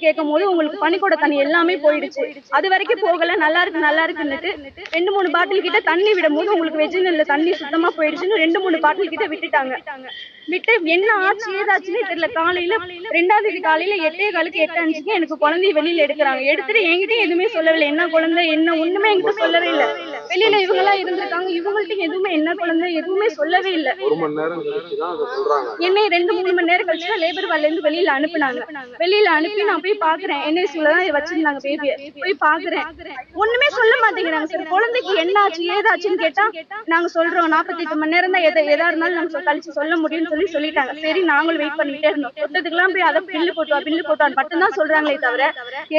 கேட்கும்போது உங்களுக்கு பனிக்கூட தண்ணி எல்லாமே போயிடுச்சு. அது வரைக்கும் போகல, நல்லா இருக்குன்னுட்டு 2, 3 பாட்டில் கிட்ட தண்ணி விடும்போது உங்களுக்கு வெஜினல்ல தண்ணி சுத்தமா போயிடுச்சுன்னு 2, 3 பாட்டில் கிட்ட விட்டுட்டாங்க. விட்டு என்ன ஆச்சு ஏதாச்சுன்னே தெரியல. காலையில 2ஆம் தேதி காலையில 8:15க்கு 8:05க்கு எனக்கு குழந்தைய வெளியில எடுக்கிறாங்க. எடுத்துட்டு என்கிட்ட எதுவுமே சொல்லவில்லை. என்ன குழந்தை என்ன ஒண்ணுமே என்கிட்ட சொல்லவே இல்ல. வெளியில இவங்க எல்லாம் இருந்திருக்காங்க. இவங்கள்ட்ட எதுவுமே என்ன குழந்தை எதுவுமே சொல்லவே இல்ல. 1 மணி நேரம் கழிச்சு தான் அத சொல்றாங்க. என்னை 2, 3 மணி நேரம் கழிச்சு தான் லேபர் வார்டுல இருந்து வெளியில அனுப்புனாங்க. வெளியில அனுப்பி நான் போய் பாக்குறேன். NICUல தான் வச்சிருந்தாங்க பேபிய. போய் பாக்குறேன். ஒண்ணுமே சொல்ல மாட்டேங்கிறாங்க சார். குழந்தைக்கு என்ன ஆச்சு ஏதாச்சுன்னு கேட்டா நாங்க சொல்றோம் 48 மணி நேரம் தான் எதா இருந்தாலும் நாங்க கழிச்சு சொல்ல முடியும்னு சொல்லிட்டாங்க. சரி நாங்களும் வெயிட் பண்ணிட்டே இருந்தோம். தொட்டதுக்கெல்லாம் போய் அதை பில்லு போட்டோம் மட்டும் தான் சொல்றாங்களே தவிர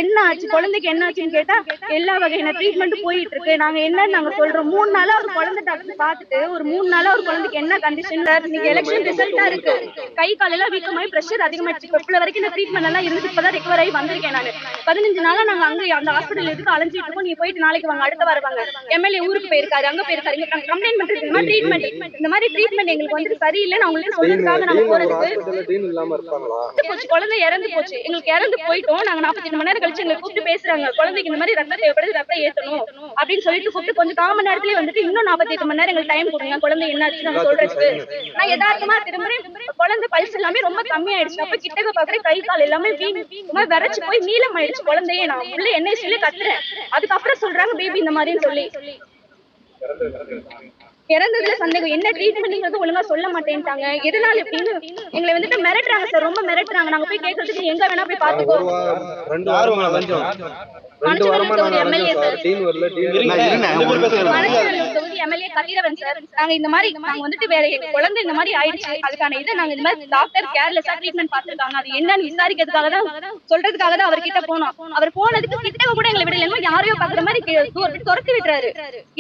என்ன ஆச்சு குழந்தைக்கு என்ன ஆச்சுன்னு கேட்டா எல்லா வகையான ட்ரீட்மெண்ட் போயிட்டு இருக்கு. நாங்க என்னன்னு நாங்க சொல்றோம். 3 நாளா ஒரு குழந்தை டாக்டர் பார்த்துட்டு ஒரு 3 நாளா ஒரு குழந்தைக்கு என்ன கண்டிஷன் இன்னைக்கு எலெக்ஷன் ரிசல்ட்டா இருக்கு. கை காலெல்லாம் வீக்கமாயி பிரஷர் அதிகமாயிடுச்சு. இப்ப வரைக்கும் இந்த ட்ரீட்மெண்ட் எல்லாம் இருந்து இப்பதான் ரெக்கவர் ஆகி வந்திருக்கேன் நானு. 15 நாளா நாங்க அங்க அந்த ஹாஸ்பிட்டல் எதுக்கு அலைஞ்சிட்டு இருக்கோம். நீ போயிட்டு நாளைக்கு வாங்க அடுத்த வாரம் வாங்க. MLA ஊருக்கு போயிருக்காரு அங்க போயிருக்காரு. இங்க கம்ப்ளைண்ட் பண்றது இந்த மாதிரி ட்ரீட்மெண்ட் எங்களுக்கு வந்து சரியில்லை. நான் உங்களுக்கு சொல்றதுக்காக நாங்க போறதுக்கு போச்சு. குழந்தை இறந்து போச்சு. எங்களுக்கு இறந்து போயிட்டோம். நாங்க 48 மணி நேரம் கழிச்சு எங்களை கூப்பிட்டு பேசுறாங்க. குழந்தைக்கு இந்த மாதிரி ரத்தம் தேவைப்படுது ரத்தம் ஏத்தணும் அப்படின்னு சொல்லிட்டு கூப்பிட்டு கொஞ்சம் காமன் நேரத்துலயே வந்துட்டு இன்னும் 48 மணி நேரம் எங்களுக்கு டைம் கொடுங்க. குழந்தை என்ன ஆச்சு நாங்க சொல்றதுக்கு. நான் யதார்த்தமா திரும்புறேன். குழந்தை பல்ஸ் எல்லாமே ரொம்ப கம்மியாயிடுச்சு. அப்ப கிட்டக்க பாக்குறேன் கை கால் எல்லாமே விரைச்சு போய் நீளம் ஆயிடுச்சு. குழந்தையே நான் உள்ள NICUல கத்துறேன். அதுக்கப்புறம் சொல்றாங்க பேபி இந்த மாதிரின்னு சொல்லி. இறந்ததுல சந்தேகம் என்ன ட்ரீட்மெண்ட்ங்கிறது ஒழுங்கா சொல்ல மாட்டேன்ட்டாங்க. எதனால எப்படின்னு எங்களை வந்துட்டு மிரட்டுறாங்க சார். ரொம்ப மிரட்டுறாங்க. நாங்க போய் கேட்கறதுக்கு எங்க வேணா போய் பாத்துக்கோ. 2 வாரமா MLA கதிரவன் சார். நாங்க இந்த மாதிரி நாங்க வந்துட்டு வேற குழந்தை இந்த மாதிரி ஆயிடுச்சு. அதுக்கான இதை நாங்க இந்த மாதிரி டாக்டர் கேர்லெஸ்ஸா ட்ரீட்மெண்ட் பாத்துருக்காங்க. அது என்னன்னு விசாரிக்கிறதுக்காக தான் சொல்றதுக்காக தான் அவர்கிட்ட போனோம். அவர் போனதுக்கு கிட்ட கூட எங்களை விடல. யாரையோ பாக்குற மாதிரி துரத்தி விட்டுறாரு.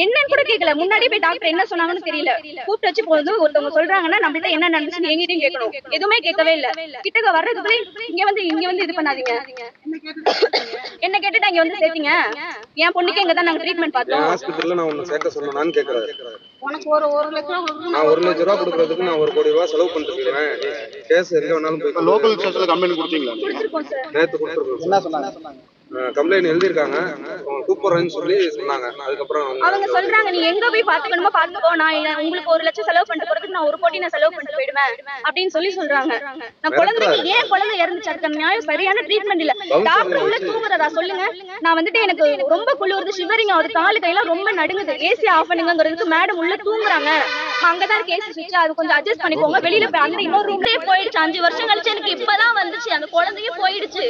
என்னன்னு கூட கேட்கல. முன்னாடி போய் டாக்டர் என்ன சொன்னாங்கன்னு தெரியல. கூப்பிட்டு வச்சு போகுது ஒருத்தவங்க சொல்றாங்கன்னா நம்மள்ட்ட என்ன நடந்துச்சுன்னு எங்கிட்டையும் கேட்கணும். எதுவுமே கேட்கவே இல்ல. கிட்டக்க வர்றதுக்குள்ளே இங்க வந்து இது பண்ணாதீங்க. என்ன கேட்டுட்டு இங்க வந்து சேர்த்தீங்க. என் பொண்ணுக்கு எங்க தான் நாங்க ட்ரீட்மெண்ட் பார்த்தோம். ஹாஸ்பிடல்ல நான் உன்னை சேர்க்க சொன்னேன்னு கேக்குறாரு. உனக்கு ஒரு 1 லட்சம் நான் 1 லட்சம் ரூபாய் கொடுக்கறதுக்கு நான் 1 கோடி ரூபாய் செலவு பண்ணிட்டு இருக்கேன். கேஸ் எங்க வேணாலும் போய் லோக்கல் ஸ்டேஷன்ல கம்ப்ளைண்ட் கொடுத்தீங்களா? கொடுத்திருக்கோம் சார். நேத்து கொடுத்திருக்கோம். என்ன சொன்னாங்க? கம்ப்ளைண்ட் எழுதிருக்காங்க. கூப்பிடுறேன்னு சொல்லி சொன்னாங்க. அதுக்கப்புறம் அவங்க சொல்றாங்க நீ எங்க போய் பாத்துக்கணுமோ பாத்துக்கோ. நான் உங்களுக்கு 1 லட்சம் செலவு பண்ணிட்டு போறதுக்கு நான் 1 கோடி நான் செலவு பண்ணிட்டு போயிடுவேன் அப்படின்னு சொல்றாங்க. நான் குழந்தைக்கு ஏன் குழந்தை இறந்துச்சு அதுக்கு நியாயம் சரியான ட்ரீட்மெண்ட் இல்ல. டாக்டர் உள்ள தூங்குறதா சொல்லுங்க. நான் வந்துட்டு எனக்கு ரொம்ப குளிர்து ஷிவரிங் ஆகுது. காலு கையெல்லாம் ரொம்ப நடுங்குது. ஏசி ஆஃப் பண்ணுங்கிறதுக்கு மேடம் உள்ள தூங்குறாங்க. அங்கதான் இருக்கு ஏசி சுவிட்ச். அது கொஞ்சம் அட்ஜஸ்ட் பண்ணிக்கோங்க. வெளியில போய் அந்த இன்னொரு ரூம்லயே போயிடுச்சு. 5 வருஷம் கழிச்சு எனக்கு இப்பதான் வந்துச்சு. அந்த குழந்தையே போயிடுச்சு.